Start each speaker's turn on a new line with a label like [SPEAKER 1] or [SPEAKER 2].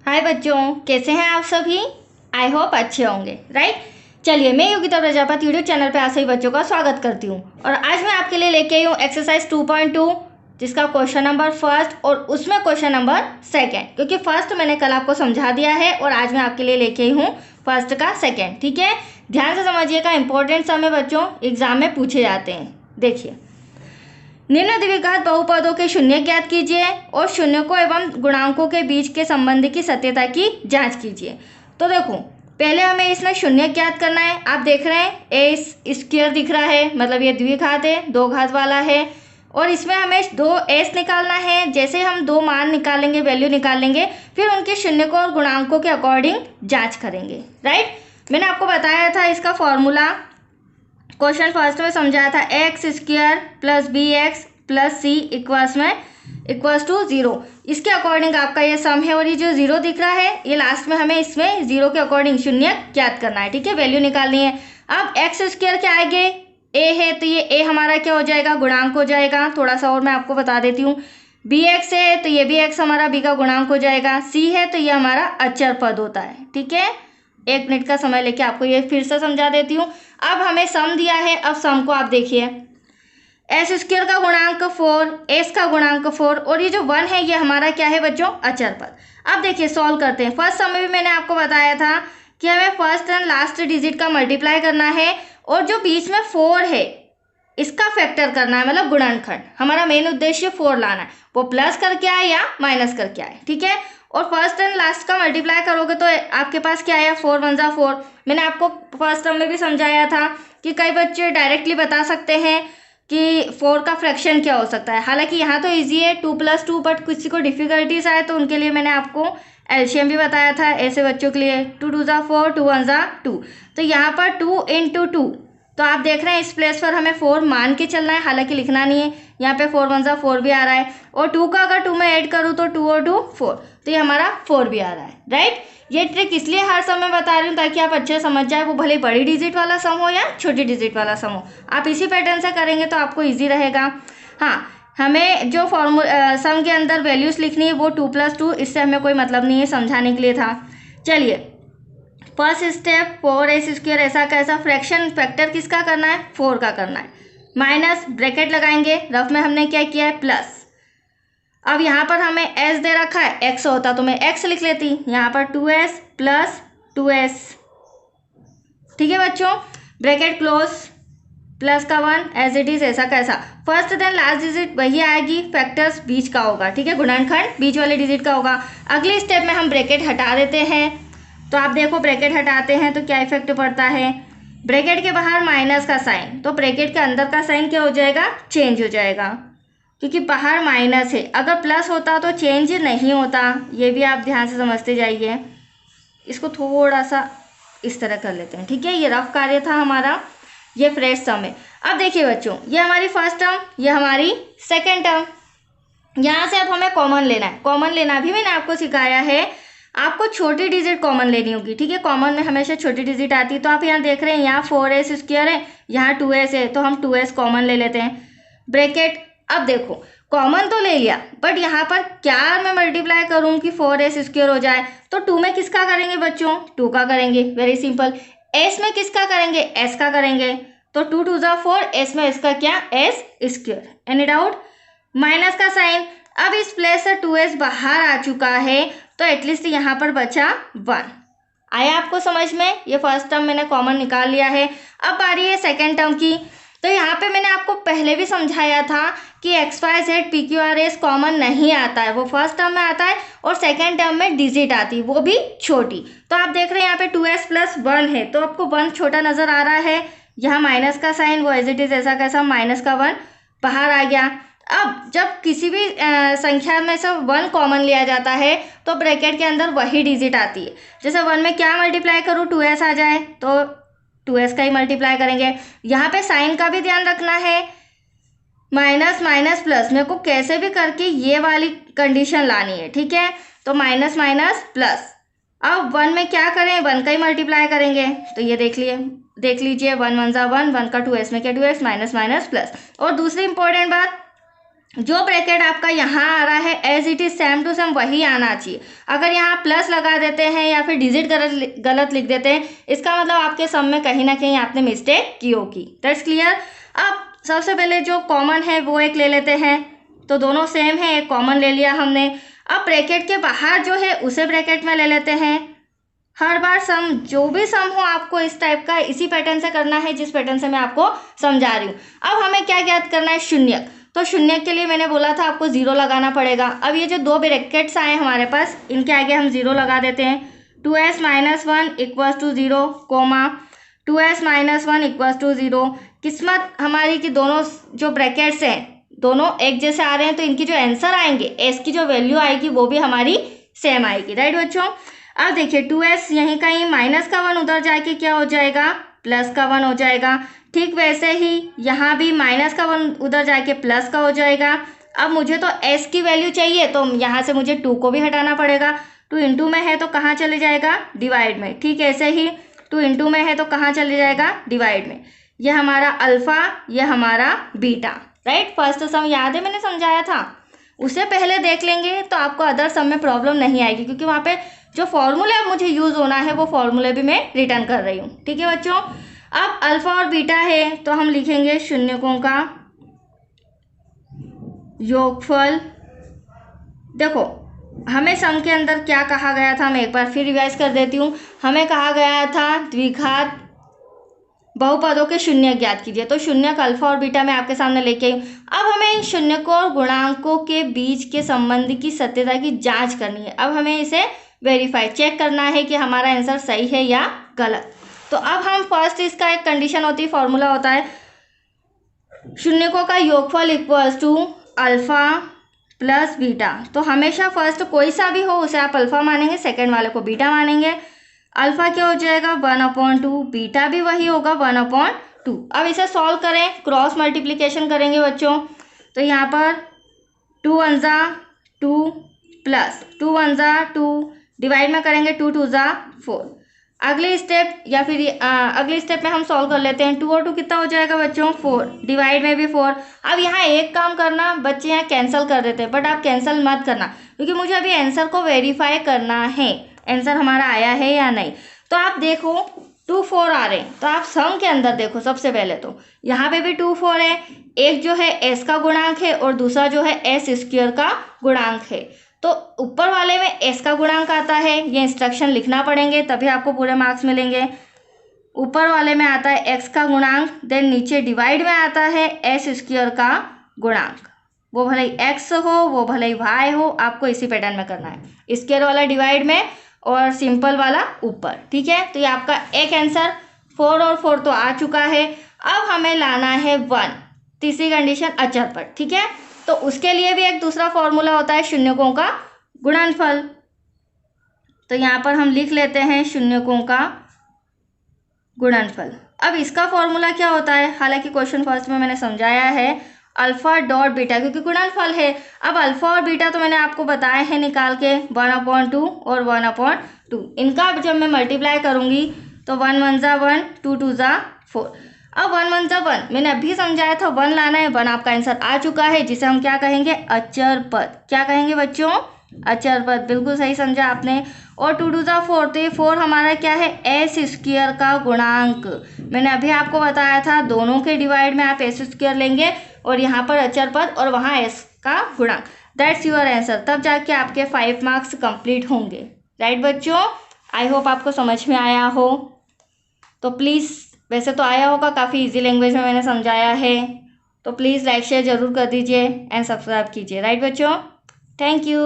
[SPEAKER 1] हाय बच्चों, कैसे हैं आप सभी। आई होप अच्छे होंगे, राइट। चलिए, मैं योगिता प्रजापति यूट्यूब चैनल पे आप सभी बच्चों का स्वागत करती हूँ और आज मैं आपके लिए लेके आई हूँ एक्सरसाइज 2.2 जिसका क्वेश्चन नंबर फर्स्ट और उसमें क्वेश्चन नंबर सेकंड, क्योंकि फर्स्ट मैंने कल आपको समझा दिया है और आज मैं आपके लिए लेके आई हूँ फर्स्ट का सेकेंड। ठीक है, ध्यान से समझिएगा, इंपॉर्टेंट समय बच्चों एग्जाम में पूछे जाते हैं। देखिए, निम्न द्विघात बहुपदों के शून्य ज्ञात कीजिए और शून्यकों एवं गुणांकों के बीच के संबंध की सत्यता की जांच कीजिए। तो देखो, पहले हमें इसमें शून्य ज्ञात करना है। आप देख रहे हैं ए स्क्वायर दिख रहा है, मतलब ये द्विघात है, दो घात वाला है और इसमें हमें दो एस निकालना है। जैसे हम दो मान निकालेंगे, वैल्यू निकालेंगे, फिर उनके शून्यकों और गुणांकों के अकॉर्डिंग जाँच करेंगे, राइट। मैंने आपको बताया था इसका फॉर्मूला, क्वेश्चन फर्स्ट में समझाया था, X square plus B X plus C equals to zero. इसके अकॉर्डिंग आपका ये सम है और ये जो जीरो दिख रहा है ये लास्ट में हमें इसमें जीरो के अकॉर्डिंग शून्य ज्ञात करना है। ठीक है, वैल्यू निकालनी है। अब एक्स स्क्वायर क्या आएंगे, ए है तो ये ए हमारा क्या हो जाएगा, गुणांक हो जाएगा। थोड़ा सा और मैं आपको बता देती हूँ, बी एक्स है तो ये भी एक्स हमारा बी का गुणांक हो जाएगा, सी है तो ये हमारा अचर पद होता है। ठीक है, 1 मिनट का समय लेके आपको ये फिर से समझा देती हूँ। अब हमें सम दिया है, अब सम को आप देखिए, एस स्क्वायर का गुणांक 4, एस का गुणांक 4 और ये जो 1 है ये हमारा क्या है बच्चों, अचर पद। अब देखिए सॉल्व करते हैं। फर्स्ट सम में भी मैंने आपको बताया था कि हमें फर्स्ट एंड लास्ट डिजिट का मल्टीप्लाई करना है और जो बीच में 4 है इसका फैक्टर करना है, मतलब गुणनखंड। हमारा मेन उद्देश्य 4 लाना है, वो प्लस करके आए या माइनस करके आए। ठीक है, और फर्स्ट एंड लास्ट का मल्टीप्लाई करोगे तो आपके पास क्या आया, 4 1 जा 4। मैंने आपको फर्स्ट टर्म में भी समझाया था कि कई बच्चे डायरेक्टली बता सकते हैं कि 4 का फ्रैक्शन क्या हो सकता है। हालांकि यहाँ तो इजी है 2 + 2, बट किसी को डिफिकल्टीज आए तो उनके लिए मैंने आपको एलसीएम भी बताया था। ऐसे बच्चों के लिए 2 2 जा 4, 2 1 जा 2। तो यहाँ पर 2 × 2, तो आप देख रहे हैं इस प्लेस पर हमें 4 मान के चलना है, हालांकि लिखना नहीं है। यहाँ पे 4 1 जा 4 भी आ रहा है और 2 का अगर 2 में ऐड करूँ तो 2 और 2 4, तो ये हमारा 4 भी आ रहा है, राइट। ये ट्रिक इसलिए हर समय बता रही हूँ ताकि आप अच्छे समझ जाए, वो भले बड़ी डिजिट वाला सम हो या छोटी डिजिट वाला सम हो, आप इसी पैटर्न से करेंगे तो आपको ईजी रहेगा। हाँ, हमें जो सम के अंदर वैल्यूज लिखनी है वो 2 + 2, इससे हमें कोई मतलब नहीं है, समझाने के लिए था। चलिए, फर्स्ट स्टेप 4s², ऐसा कैसा, फ्रैक्शन फैक्टर किसका करना है, 4 का करना है। माइनस ब्रैकेट लगाएंगे, रफ में हमने क्या किया है, प्लस। अब यहाँ पर हमें s दे रखा है, x होता तो मैं x लिख लेती, यहाँ पर 2s + 2s। ठीक है बच्चों, ब्रैकेट क्लोज, प्लस का 1 एज इट इज, ऐसा कैसा। फर्स्ट देन लास्ट डिजिट वही आएगी, फैक्टर्स बीच का होगा। ठीक है, गुणनखंड बीच वाले डिजिट का होगा। अगले स्टेप में हम ब्रैकेट हटा देते हैं, तो आप देखो ब्रैकेट हटाते हैं तो क्या इफेक्ट पड़ता है, ब्रैकेट के बाहर माइनस का साइन, तो ब्रैकेट के अंदर का साइन क्या हो जाएगा, चेंज हो जाएगा, क्योंकि बाहर माइनस है। अगर प्लस होता तो चेंज नहीं होता, ये भी आप ध्यान से समझते जाइए। इसको थोड़ा सा इस तरह कर लेते हैं। ठीक है, ये रफ कार्य था हमारा, ये फ्रेश सम है। अब देखिए बच्चों, ये हमारी फर्स्ट टर्म, ये हमारी सेकेंड टर्म। यहाँ से अब हमें कॉमन लेना है। कॉमन लेना भी मैंने आपको सिखाया है, आपको छोटी डिजिट कॉमन लेनी होगी। ठीक है, कॉमन में हमेशा छोटी डिजिट आती है। तो आप यहाँ देख रहे हैं, यहाँ 4s² है, यहाँ 2s है, तो हम 2s कॉमन ले लेते हैं, ब्रैकेट। अब देखो, कॉमन तो ले लिया, बट यहाँ पर क्या मैं मल्टीप्लाई करूँ कि 4s² हो जाए, तो 2 में किसका करेंगे बच्चों, 2 का करेंगे, वेरी सिंपल। s में किसका करेंगे, s का करेंगे, तो 2 2 जा 4, s में इसका क्या, s²। एनी डाउट, माइनस का साइन। अब इस प्लेस से 2s बाहर आ चुका है, तो एटलीस्ट यहाँ पर बचा 1। आया आपको समझ में, ये फर्स्ट टर्म मैंने कॉमन निकाल लिया है। अब बारी है सेकेंड टर्म की, तो यहाँ पे मैंने आपको पहले भी समझाया था कि x y z p q r s common नहीं आता है, वो फर्स्ट टर्म में आता है और सेकेंड टर्म में डिजिट आती है, वो भी छोटी। तो आप देख रहे हैं यहाँ पे 2s + 1 है, तो आपको 1 छोटा नजर आ रहा है। यहाँ माइनस का साइन, वो एज इट इज ऐसा कैसा, माइनस का 1 बाहर आ गया। अब जब किसी भी संख्या में से 1 कॉमन लिया जाता है तो ब्रैकेट के अंदर वही डिजिट आती है। जैसे 1 में क्या मल्टीप्लाई करूँ, 2s आ जाए तो 2s का ही मल्टीप्लाई करेंगे। यहाँ पे साइन का भी ध्यान रखना है, माइनस माइनस प्लस, मेरे को कैसे भी करके ये वाली कंडीशन लानी है। ठीक है, तो माइनस माइनस प्लस। अब 1 में क्या करें, 1 का ही मल्टीप्लाई करेंगे, तो ये देख लीजिए 1 1 जा 1, 1 का 2s में क्या 2s, माइनस माइनस प्लस। और दूसरी इंपॉर्टेंट बात, जो ब्रैकेट आपका यहाँ आ रहा है as it is same to same वही आना चाहिए। अगर यहाँ प्लस लगा देते हैं या फिर डिजिट गलत लिख देते हैं, इसका मतलब आपके सम में कहीं ना कहीं आपने मिस्टेक की होगी। That's clear. अब सबसे पहले जो कॉमन है वो एक ले लेते हैं, तो दोनों सेम है, एक कॉमन ले लिया हमने। अब ब्रैकेट के बाहर जो है उसे ब्रैकेट में ले लेते हैं। हर बार सम, जो भी सम हो आपको इस टाइप का इसी पैटर्न से करना है जिस पैटर्न से मैं आपको समझा रही हूँ। अब हमें क्या ज्ञात करना है, शून्य। तो शून्य के लिए मैंने बोला था आपको जीरो लगाना पड़ेगा। अब ये जो दो ब्रैकेट्स आए हमारे पास, इनके आगे हम जीरो लगा देते हैं। 2s - 1 = 0, coma 2s - 1 = 0। किस्मत हमारी की दोनों जो ब्रैकेट्स हैं दोनों एक जैसे आ रहे हैं, तो इनकी जो आंसर आएंगे, s की जो वैल्यू आएगी वो भी हमारी सेम आएगी। राइट बच्चों। अब देखिए 2s यहीं कहीं -1 उधर जाके क्या हो जाएगा, +1 हो जाएगा। ठीक वैसे ही यहाँ भी -1 उधर जाके प्लस का हो जाएगा। अब मुझे तो s की वैल्यू चाहिए, तो यहाँ से मुझे 2 को भी हटाना पड़ेगा। 2 इंटू में है तो कहाँ चले जाएगा, डिवाइड में। ठीक ऐसे ही 2 इंटू में है तो कहाँ चले जाएगा, डिवाइड में। यह हमारा अल्फा, यह हमारा बीटा। राइट। फर्स्ट सम याद है मैंने समझाया था, उसे पहले देख लेंगे तो आपको अदर सम में प्रॉब्लम नहीं आएगी, क्योंकि वहाँ पे जो फॉर्मूले अब मुझे यूज़ होना है वो फॉर्मूले भी मैं रिटर्न कर रही हूँ। ठीक है बच्चों। अब अल्फा और बीटा है तो हम लिखेंगे शून्यकों का योगफल। देखो हमें सम के अंदर क्या कहा गया था, मैं एक बार फिर रिवाइज कर देती हूँ। हमें कहा गया था द्विघात बहुपदों के शून्य ज्ञात कीजिए। तो शून्यक अल्फा और बीटा मैं आपके सामने लेके आई। अब हमें इन शून्यकों और गुणांकों के बीच के संबंध की सत्यता की जांच करनी है। अब हमें इसे वेरीफाई, चेक करना है कि हमारा आंसर सही है या गलत। तो अब हम फर्स्ट, इसका एक कंडीशन होती है, फॉर्मूला होता है शून्यकों का योगफल = अल्फा प्लस बीटा। तो हमेशा फर्स्ट कोई सा भी हो उसे आप अल्फा मानेंगे, सेकेंड वाले को बीटा मानेंगे। अल्फा क्या हो जाएगा, 1/2, बीटा भी वही होगा 1/2। अब इसे सॉल्व करें, क्रॉस मल्टीप्लिकेशन करेंगे बच्चों। तो यहाँ पर 2 1 ज़ा 2 प्लस 2 1 ज़ा 2, डिवाइड में करेंगे 2 2 ज़ा 4। अगले स्टेप या फिर अगले स्टेप में हम सॉल्व कर लेते हैं। 2 और 2 कितना हो जाएगा बच्चों, 4, डिवाइड में भी 4। अब यहाँ एक काम करना, बच्चे यहाँ कैंसिल कर देते हैं, बट आप कैंसिल मत करना, क्योंकि मुझे अभी आंसर को वेरीफाई करना है, आंसर हमारा आया है या नहीं। तो आप देखो 2 4 आ रहे हैं, तो आप सम के अंदर देखो। सबसे पहले तो यहाँ पे भी 2 4 है, एक जो है s का गुणांक है और दूसरा जो है s² का गुणांक है। तो ऊपर वाले में s का गुणांक आता है, ये इंस्ट्रक्शन लिखना पड़ेंगे तभी आपको पूरे मार्क्स मिलेंगे। ऊपर वाले में आता है x का गुणांक, देन नीचे डिवाइड में आता है s² का गुणांक। वो भले ही x हो, वो भले ही y हो, आपको इसी पैटर्न में करना है। स्क्वायर वाला डिवाइड में और सिंपल वाला ऊपर। ठीक है। तो ये आपका एक आंसर 4 और 4 तो आ चुका है। अब हमें लाना है 1, तीसरी कंडीशन अचर पर। ठीक है। तो उसके लिए भी एक दूसरा फॉर्मूला होता है शून्यकों का गुणनफल। तो यहाँ पर हम लिख लेते हैं शून्यकों का गुणनफल। अब इसका फॉर्मूला क्या होता है, हालांकि क्वेश्चन फर्स्ट में मैंने समझाया है, अल्फा डॉट बीटा, क्योंकि गुणनफल है। अब अल्फा और बीटा तो मैंने आपको बताया है निकाल के, 1/2 और 1/2। इनका जब मैं मल्टीप्लाई करूंगी तो 1 1 ज़ा 1, 2 2 ज़ा 4। अब 1 1 ज़ा 1 मैंने अभी समझाया था, 1 लाना है। 1 आपका आंसर आ चुका है, जिसे हम क्या कहेंगे, अचर पद। क्या कहेंगे बच्चों, अचर पद। बिल्कुल सही समझा आपने। और 2 2 ज़ा 4, तो ये 4 हमारा क्या है, s² का गुणांक। मैंने अभी आपको बताया था दोनों के डिवाइड में आप s² लेंगे और यहाँ पर अचर पद और वहाँ s का गुणांक। That's your answer. तब जाके आपके 5 मार्क्स कंप्लीट होंगे। राइट बच्चों। आई होप आपको समझ में आया हो। तो प्लीज़, वैसे तो आया होगा, काफ़ी इजी लैंग्वेज में मैंने समझाया है। तो प्लीज़ लाइक शेयर ज़रूर कर दीजिए एंड सब्सक्राइब कीजिए। राइट बच्चों। Thank you.